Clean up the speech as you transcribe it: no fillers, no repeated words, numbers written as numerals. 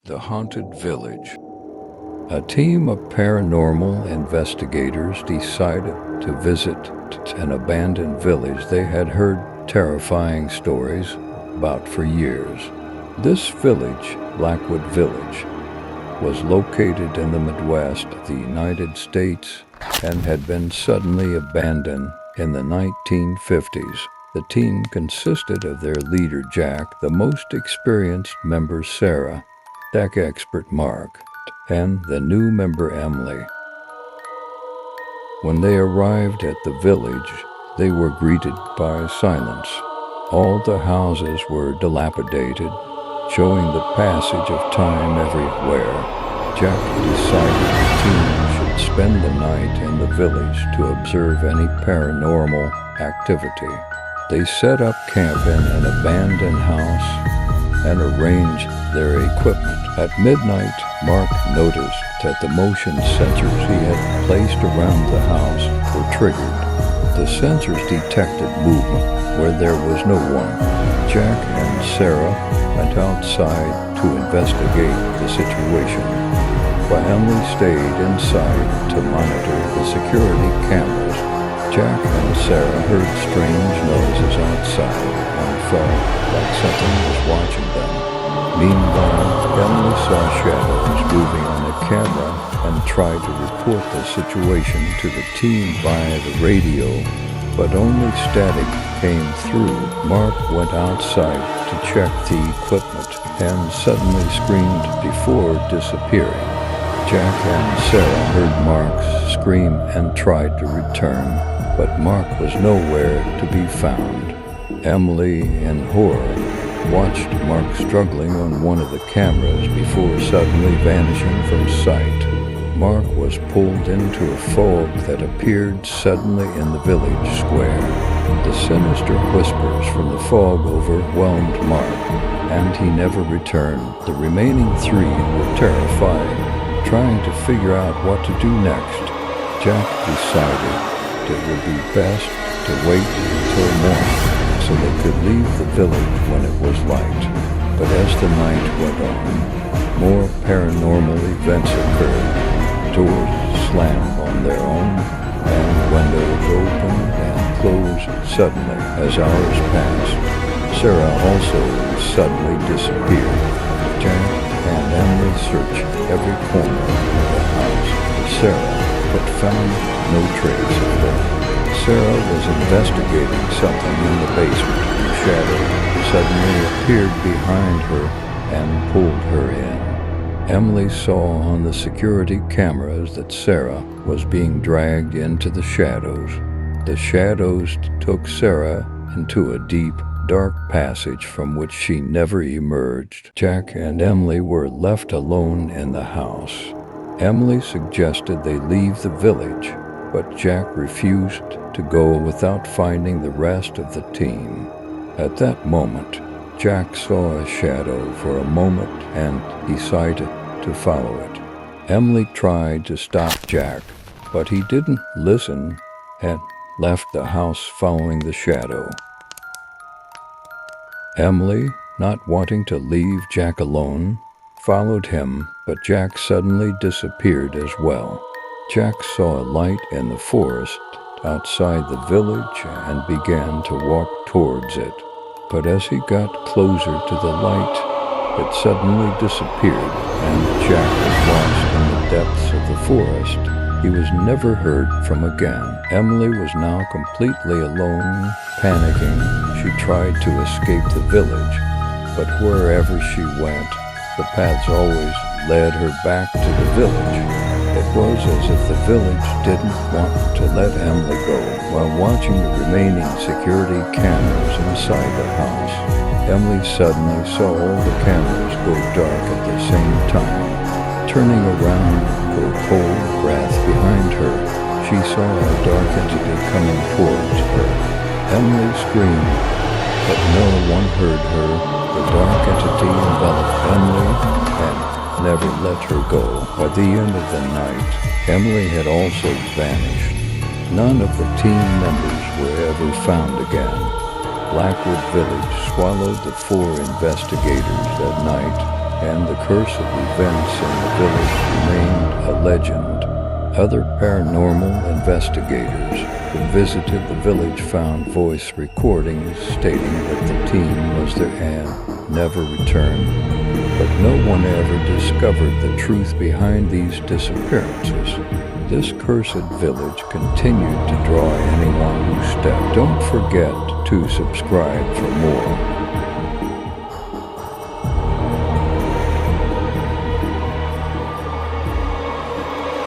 The Haunted Village. A team of paranormal investigators decided to visit an abandoned village they had heard terrifying stories about for years. This village, Blackwood Village, was located in the Midwest of the United States and had been suddenly abandoned in the 1950s. The team consisted of their leader Jack, the most experienced member Sarah, tech expert Mark, and the new member Emily. When they arrived at the village, they were greeted by silence. All the houses were dilapidated, showing the passage of time everywhere. Jack decided the team should spend the night in the village to observe any paranormal activity. They set up camp in an abandoned house and arranged their equipment. At midnight, Mark noticed that the motion sensors he had placed around the house were triggered. The sensors detected movement where there was no one. Jack and Sarah went outside to investigate the situation, while Emily stayed inside to monitor the security cameras. Jack and Sarah heard strange noises outside and felt like something was watching them. Meanwhile, Emily saw shadows moving on the camera and tried to report the situation to the team via the radio, but only static came through. Mark went outside to check the equipment and suddenly screamed before disappearing. Jack and Sarah heard Mark scream and tried to return, but Mark was nowhere to be found. Emily, in horror, watched Mark struggling on one of the cameras before suddenly vanishing from sight. Mark was pulled into a fog that appeared suddenly in the village square. The sinister whispers from the fog overwhelmed Mark, and he never returned. The remaining three were terrified, trying to figure out what to do next. Jack decided it would be best to wait until morning so they could leave the village when it was light. But as the night went on, more paranormal events occurred. Doors slammed on their own, and windows opened and closed suddenly as hours passed. Sarah also suddenly disappeared. Jack and Emily searched every corner of the house for Sarah, but found no trace of her. Sarah was investigating something in the basement. A shadow suddenly appeared behind her and pulled her in. Emily saw on the security cameras that Sarah was being dragged into the shadows. The shadows took Sarah into a deep, dark passage from which she never emerged. Jack and Emily were left alone in the house. Emily suggested they leave the village, but Jack refused to go without finding the rest of the team. At that moment, Jack saw a shadow for a moment and decided to follow it. Emily tried to stop Jack, but he didn't listen and left the house following the shadow. Emily, not wanting to leave Jack alone, followed him, but Jack suddenly disappeared as well. Jack saw a light in the forest outside the village and began to walk towards it. But as he got closer to the light, it suddenly disappeared, and Jack was lost in the depths of the forest. He was never heard from again. Emily was now completely alone, panicking. She tried to escape the village, but wherever she went, the paths always led her back to the village. It was as if the village didn't want to let Emily go. While watching the remaining security cameras inside the house, Emily suddenly saw all the cameras go dark at the same time. Turning around, her cold breath behind her, she saw a dark entity coming towards her. Emily screamed, but no one heard her. The dark entity enveloped Emily and never let her go. By the end of the night, Emily had also vanished. None of the team members were ever found again. Blackwood Village swallowed the 4 investigators that night, and the cursed events in the village remained a legend. Other paranormal investigators who visited the village found voice recordings stating that the teen was there and never returned, but no one ever discovered the truth behind these disappearances. This cursed village continued to draw anyone who stepped. Don't forget to subscribe for more.